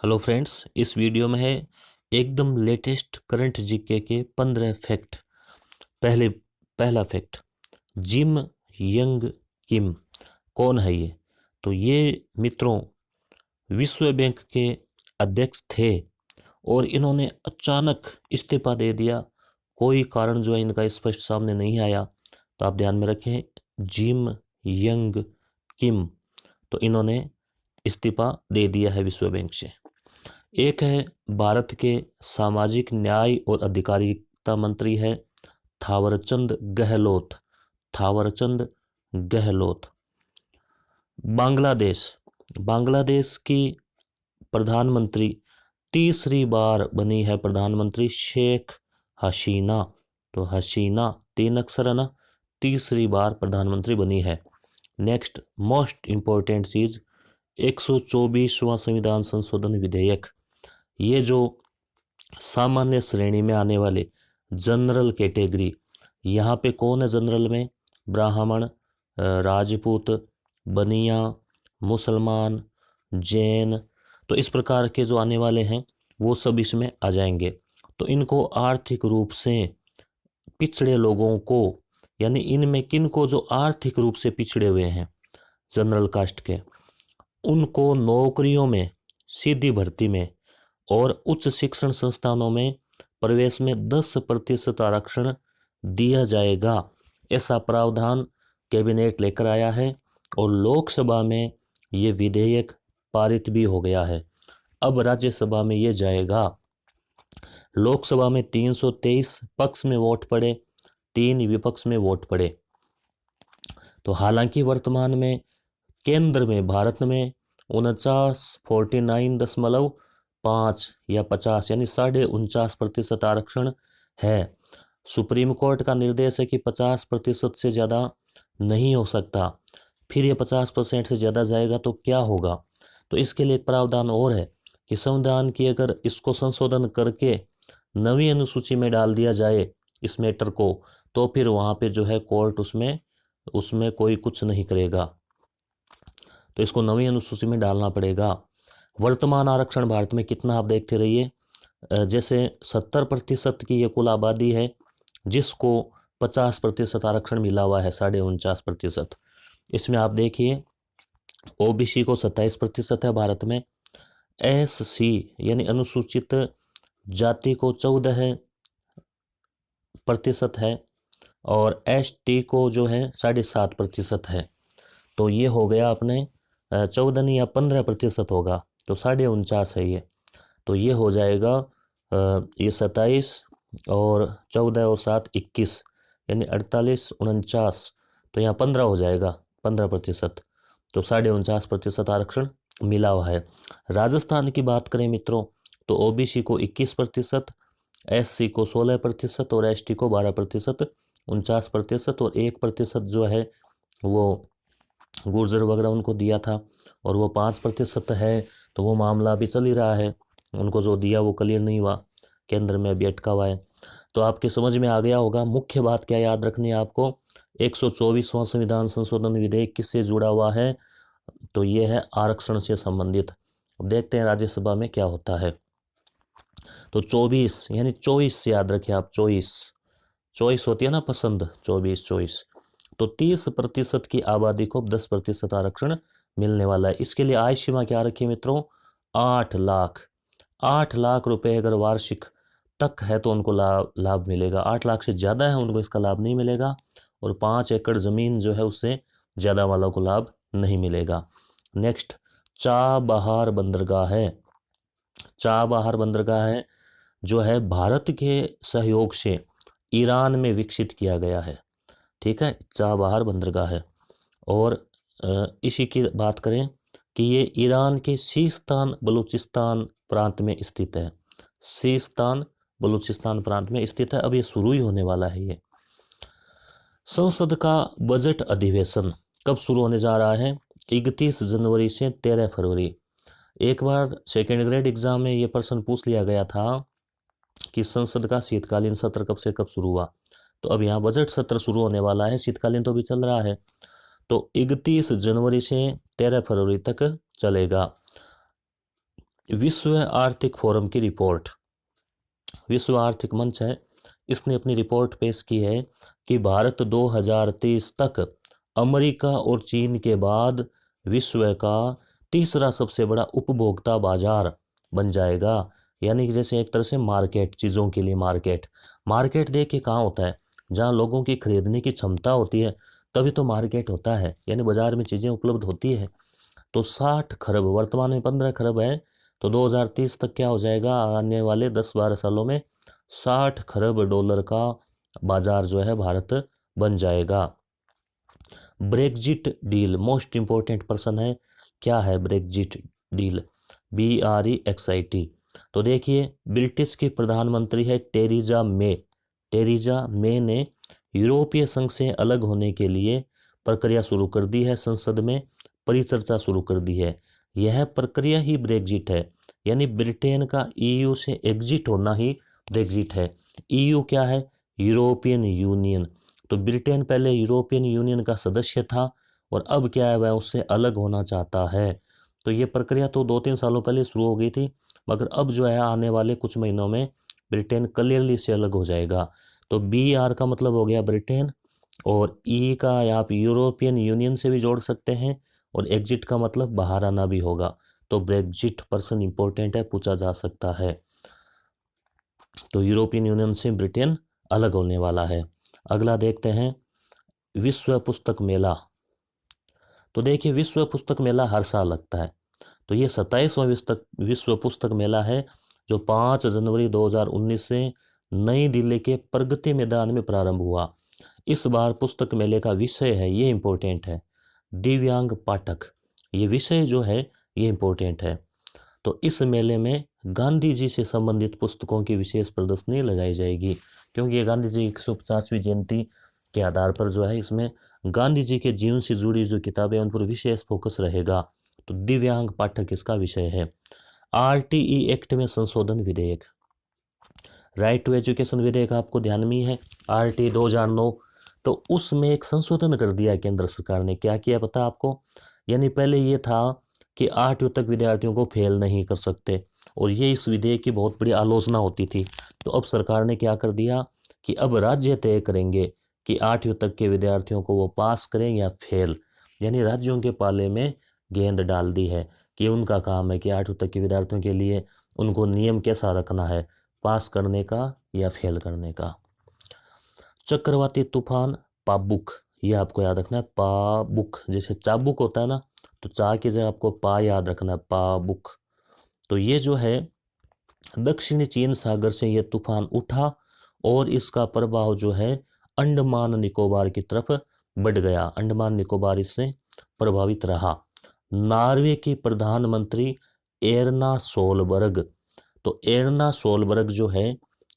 Hello friends, इस video में है एकदम लेटेस्ट करंट जीके के 15 फैक्ट। पहला फैक्ट, जिम यंग किम कौन है ये? तो ये मित्रों विश्व बैंक के अध्यक्ष थे और इन्होंने अचानक इस्तीफा दे दिया। कोई कारण जो है इनका स्पष्ट सामने नहीं आया। तो आप ध्यान में रखें, जिम यंग किम, तो इन्होंने इस्तीफा दे दिया है विश्व बैंक से। एक है भारत के सामाजिक न्याय और अधिकारिता मंत्री है थावरचंद गहलोत। थावरचंद गहलोत। बांग्लादेश बांग्लादेश की प्रधानमंत्री तीसरी बार बनी है प्रधानमंत्री शेख हसीना। तो हसीना 3 अक्षर है ना, तीसरी बार प्रधानमंत्री बनी है। नेक्स्ट मोस्ट इंपॉर्टेंट चीज, 124वां संविधान संशोधन विधेयक। ये जो सामान्य श्रेणी में आने वाले जनरल कैटेगरी, यहाँ पे कौन है जनरल में? ब्राह्मण, राजपूत, बनिया, मुसलमान, जैन, तो इस प्रकार के जो आने वाले हैं वो सब इसमें आ जाएंगे। तो इनको आर्थिक रूप से पिछड़े लोगों को, यानी इनमें किन को जो आर्थिक रूप से पिछड़े हुए हैं जनरल कास्ट के, उनको नौकरियों में, सीधी भर्ती में और उच्च शिक्षण संस्थानों में प्रवेश में 10% आरक्षण दिया जाएगा। ऐसा प्रावधान कैबिनेट लेकर आया है और लोकसभा में ये विधेयक पारित भी हो गया है। अब राज्यसभा में ये जाएगा। लोकसभा में 323 पक्ष में वोट पड़े, 3 विपक्ष में वोट पड़े। तो हालांकि वर्तमान में केंद्र में भारत में 49.5 या 50 यानी 49.5% आरक्षण है। सुप्रीम कोर्ट का निर्देश है कि 50% से ज़्यादा नहीं हो सकता। फिर ये 50% से ज़्यादा जाएगा तो क्या होगा? तो इसके लिए एक प्रावधान और है कि संविधान की अगर इसको संशोधन करके नवी अनुसूची में डाल दिया जाए इस मैटर को, तो फिर वहाँ पे जो है कोर्ट उसमें कोई कुछ नहीं करेगा। तो इसको नवी अनुसूची में डालना पड़ेगा। वर्तमान आरक्षण भारत में कितना, आप देखते रहिए। जैसे 70% की ये कुल आबादी है जिसको 50% आरक्षण मिला हुआ है, 49.5%। इसमें आप देखिए ओबीसी को 27% है भारत में, एससी यानी अनुसूचित जाति को 14% है और एसटी को जो है 7.5% है। तो ये हो गया अपने 14 या 15% होगा, तो 49.5 है ये। तो ये हो जाएगा ये 27 और 14 और 7 21 यानी 48 49, तो यहाँ 15 हो जाएगा, 15%। तो 49.5% आरक्षण मिला हुआ है। राजस्थान की बात करें मित्रों, तो ओबीसी को 21%, एससी को 16% और एसटी को 12%, 49% और 1% जो है वो गुर्जर वगैरह उनको दिया था, और वो 5% है। तो वो मामला अभी चल ही रहा है, उनको जो दिया वो क्लियर नहीं हुआ, केंद्र में अभी अटका हुआ है। तो आपके समझ में आ गया होगा। मुख्य बात क्या याद रखनी है आपको, 124वां संविधान संशोधन विधेयक किससे जुड़ा हुआ है? तो ये है आरक्षण से संबंधित। अब देखते हैं राज्यसभा में क्या होता है। तो 24 यानी चॉइस याद रखें आप, चॉइस होती है ना, पसंद, 24 तो 30% की आबादी को 10% आरक्षण मिलने वाला है। इसके लिए आय सीमा क्या रखी मित्रों? 8 लाख रुपए अगर वार्षिक तक है तो उनको लाभ मिलेगा। 8 लाख से ज़्यादा है उनको इसका लाभ नहीं मिलेगा, और 5 एकड़ ज़मीन जो है उससे ज़्यादा वालों को लाभ नहीं मिलेगा। नेक्स्ट, चाबहार बंदरगाह है। चाबहार बंदरगाह है जो है भारत के सहयोग से ईरान में विकसित किया गया है। ठीक है, चाबहार बंदरगाह है। और इसी की बात करें कि ये ईरान के सिस्तान बलूचिस्तान प्रांत में स्थित है। सिस्तान बलूचिस्तान प्रांत में स्थित है। अब ये शुरू ही होने वाला है। ये संसद का बजट अधिवेशन कब शुरू होने जा रहा है? 31 जनवरी से 13 फरवरी। एक बार सेकेंड ग्रेड एग्जाम में ये प्रश्न पूछ लिया गया था कि संसद का शीतकालीन सत्र कब से कब शुरू हुआ। तो अब यहाँ बजट सत्र शुरू होने वाला है, शीतकालीन तो भी चल रहा है। तो 31 जनवरी से 13 फरवरी तक चलेगा। विश्व आर्थिक फोरम की रिपोर्ट, विश्व आर्थिक मंच है, इसने अपनी रिपोर्ट पेश की है कि भारत 2030 तक अमेरिका और चीन के बाद विश्व का तीसरा सबसे बड़ा उपभोक्ता बाजार बन जाएगा। यानी कि जैसे एक तरह से मार्केट, चीज़ों के लिए मार्केट, मार्केट देखिए कहाँ होता है, जहाँ लोगों की खरीदने की क्षमता होती है तभी तो मार्केट होता है, यानी बाजार में चीज़ें उपलब्ध होती है। तो 60 खरब, वर्तमान में 15 खरब है, तो 2030 तक क्या हो जाएगा, आने वाले 10-12 सालों में 60 खरब डॉलर का बाजार जो है भारत बन जाएगा। Brexit deal, most important person है, क्या है ब्रेग्जिट डील, BREXIT। तो देखिए ब्रिटिश की प्रधानमंत्री है टेरिजा मे, टेरिजा मे ने यूरोपीय संघ से अलग होने के लिए प्रक्रिया शुरू कर दी है, संसद में परिचर्चा शुरू कर दी है। यह प्रक्रिया ही ब्रेग्जिट है, यानी ब्रिटेन का EU से एग्जिट होना ही ब्रेग्जिट है। EU क्या है, यूरोपियन यूनियन। तो ब्रिटेन पहले यूरोपियन यूनियन का सदस्य था और अब क्या है, वह उससे अलग होना चाहता है। तो ये प्रक्रिया तो 2-3 सालों पहले शुरू हो गई थी, मगर अब जो है आने वाले कुछ महीनों में ब्रिटेन क्लियरली से अलग हो जाएगा। तो BR का मतलब हो गया ब्रिटेन, और E का आप यूरोपियन यूनियन से भी जोड़ सकते हैं, और एग्जिट का मतलब बाहर आना भी होगा। तो ब्रेग्जिट पर्सन इंपॉर्टेंट है, पूछा जा सकता है। तो यूरोपियन यूनियन से ब्रिटेन अलग होने वाला है। अगला देखते हैं विश्व पुस्तक मेला। तो देखिए विश्व पुस्तक मेला हर साल लगता है, तो ये 27वां विश्व पुस्तक मेला है जो 5 जनवरी 2019 से नई दिल्ली के प्रगति मैदान में प्रारंभ हुआ। इस बार पुस्तक मेले का विषय है, ये इम्पोर्टेंट है, दिव्यांग पाठक। ये विषय जो है ये इम्पोर्टेंट है। तो इस मेले में गांधी जी से संबंधित पुस्तकों की विशेष प्रदर्शनी लगाई जाएगी, क्योंकि ये गांधी जी की 150वीं जयंती के आधार पर जो है इसमें गांधी जी के जीवन से जुड़ी जो किताबें उन पर विशेष फोकस रहेगा। तो दिव्यांग पाठक इसका विषय है। RTE एक्ट में संशोधन विधेयक, राइट टू एजुकेशन विधेयक आपको ध्यान में है, RTE 2009। तो उसमें एक संशोधन कर दिया केंद्र सरकार ने, क्या किया पता आपको, यानी पहले ये था कि 8वीं तक विद्यार्थियों को फेल नहीं कर सकते, और ये इस विधेयक की बहुत बड़ी आलोचना होती थी। तो अब सरकार ने क्या कर दिया कि अब राज्य तय करेंगे कि 8वीं तक के विद्यार्थियों को वो पास करें या फेल, यानी राज्यों के पाले में गेंद डाल दी है कि उनका काम है कि 8वीं तक के विद्यार्थियों के लिए उनको नियम कैसा रखना है, पास करने का या फेल करने का। चक्रवाती तूफान पाबुक, ये आपको याद रखना है, पाबुक, जैसे चाबुक होता है ना, तो चा की जगह आपको पा याद रखना है, पाबुक। तो ये जो है दक्षिणी चीन सागर से ये तूफान उठा और इसका प्रभाव जो है अंडमान निकोबार की तरफ बढ़ गया, अंडमान निकोबार इससे प्रभावित रहा। नॉर्वे की प्रधानमंत्री एर्ना सोलबर्ग, तो एर्ना सोलबर्ग जो है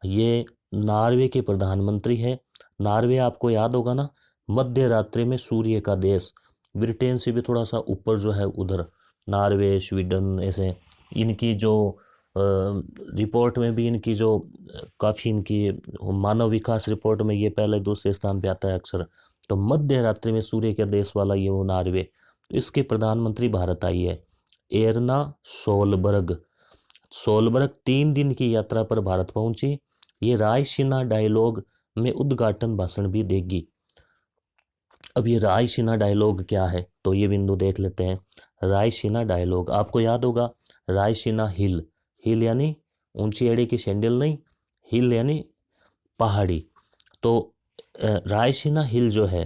ये नॉर्वे के प्रधानमंत्री है। नॉर्वे आपको याद होगा ना, मध्य रात्रि में सूर्य का देश, ब्रिटेन से भी थोड़ा सा ऊपर जो है उधर नॉर्वे, स्वीडन, ऐसे इनकी जो रिपोर्ट में भी इनकी जो काफ़ी इनकी मानव विकास रिपोर्ट में ये पहले दूसरे स्थान पे आता है अक्सर। तो मध्य रात्रि में सूर्य के देश वाला ये वो नॉर्वे, तो इसके प्रधानमंत्री भारत आई है, एर्ना सोलबर्ग। सोलबर्ग 3 दिन की यात्रा पर भारत पहुंची। ये रायसीना डायलॉग में उद्घाटन भाषण भी देगी। अब ये रायसीना डायलॉग क्या है, तो ये बिंदु देख लेते हैं। रायसीना डायलॉग आपको याद होगा, रायसीना हिल, हिल यानी ऊंची एड़ी की सैंडल नहीं, हिल यानी पहाड़ी। तो रायसीना हिल जो है,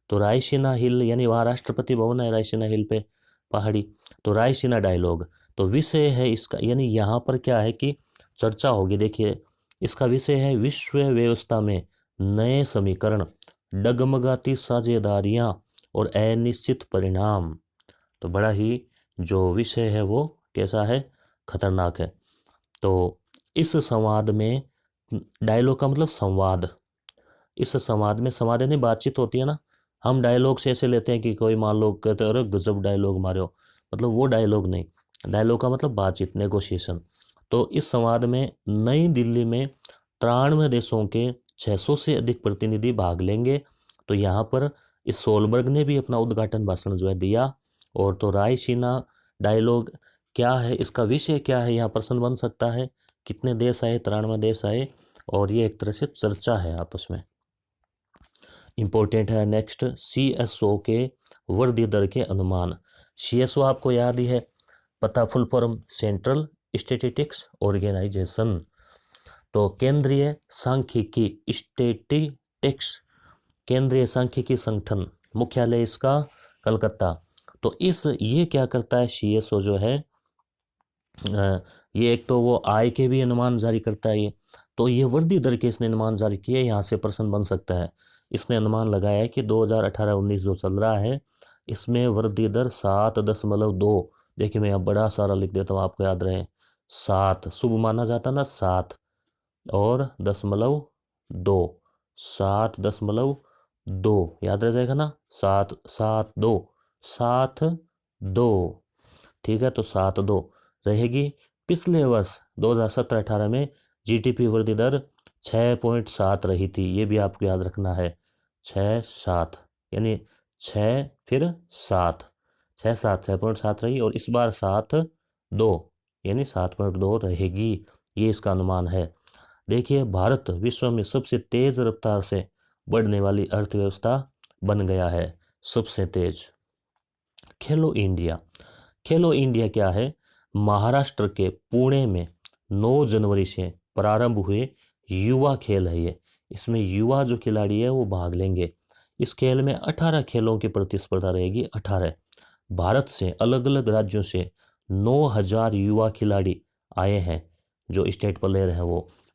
तो रायसीना हिल यानी वहाँ राष्ट्रपति भवन है रायसीना हिल पे, पहाड़ी। तो रायसीना डायलॉग, तो विषय है इसका, यानी यहाँ पर क्या है कि चर्चा होगी। देखिए इसका विषय है विश्व व्यवस्था में नए समीकरण, डगमगाती साझेदारियाँ और अनिश्चित परिणाम। तो बड़ा ही जो विषय है वो कैसा है, खतरनाक है। तो इस संवाद में, डायलॉग का मतलब संवाद, इस संवाद में, संवाद यानी बातचीत होती है ना, हम डायलॉग से ऐसे लेते हैं कि कोई मान लो कहते अरे गजब डायलॉग मारे हो, मतलब वो डायलॉग नहीं, डायलॉग का मतलब बातचीत, नेगोशिएशन। तो इस संवाद में नई दिल्ली में 93 देशों के 600 से अधिक प्रतिनिधि भाग लेंगे। तो यहाँ पर इस सोलबर्ग ने भी अपना उद्घाटन भाषण जो है दिया। और तो रायसीना डायलॉग क्या है, इसका विषय क्या है, यहाँ प्रश्न बन सकता है। कितने देश आए, 93 देश आए, और ये एक तरह से चर्चा है आपस में, इंपॉर्टेंट है। नेक्स्ट, CSO के वृद्धि दर के अनुमान। CSO आपको याद ही है, पता full form central statistics organisation, तो केंद्रीय सांख्यिकी स्टैटिस्टिक्स, केंद्रीय सांख्यिकी संगठन, मुख्यालय इसका कलकत्ता। तो ये क्या करता है, CSO जो है, ये एक तो वो आय के भी अनुमान जारी करता है ये, तो ये वृद्धि दर के इसने अनुमान जारी किए, यहाँ से प्रश्न बन सकता है। इसने अनुमान लगाया है कि 2018-19 जो चल रहा है, इसमें वृद्धि दर 7.2, देखिए मैं यहाँ बड़ा सारा लिख देता हूँ आपको याद रहे, 7 शुभ माना जाता ना, 7 और 0.2, 7.2 याद रह जाएगा ना, 7.2, ठीक है, तो 7.2 रहेगी। पिछले वर्ष 2017-18 में GDP वृद्धि दर 6.7 रही थी, ये भी आपको याद रखना है, 6.7 यानी 6 फिर 7, 6.7 रही, और इस बार 7.2 यानी 7.2 रहेगी, ये इसका अनुमान है। देखिए, भारत विश्व में सबसे तेज रफ्तार से बढ़ने वाली अर्थव्यवस्था बन गया है, सबसे तेज। खेलो इंडिया, खेलो इंडिया क्या है, महाराष्ट्र के पुणे में 9 जनवरी से प्रारंभ हुए युवा खेल है ये, इसमें युवा जो खिलाड़ी है वो भाग लेंगे। इस खेल में 18 खेलों की प्रतिस्पर्धा रहेगी, 18। भारत से अलग अलग राज्यों से 9,000 युवा खिलाड़ी आए हैं, जो स्टेट प्लेयर हैं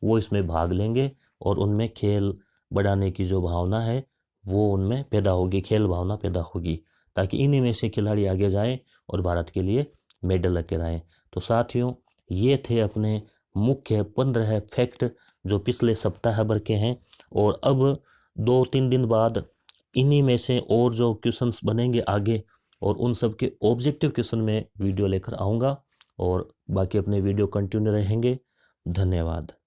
वो इसमें भाग लेंगे, और उनमें खेल बढ़ाने की जो भावना है वो उनमें पैदा होगी, खेल भावना पैदा होगी, ताकि इन्हीं में से खिलाड़ी आगे जाएं और भारत के लिए मेडल लेकर आए। तो साथियों, ये थे अपने मुख्य 15 फैक्ट जो पिछले सप्ताह भर के हैं, और अब 2-3 दिन बाद इन्हीं में से और जो क्वेश्चंस बनेंगे आगे, और उन सब के ऑब्जेक्टिव क्वेश्चन में वीडियो लेकर आऊँगा, और बाकी अपने वीडियो कंटिन्यू रहेंगे। धन्यवाद।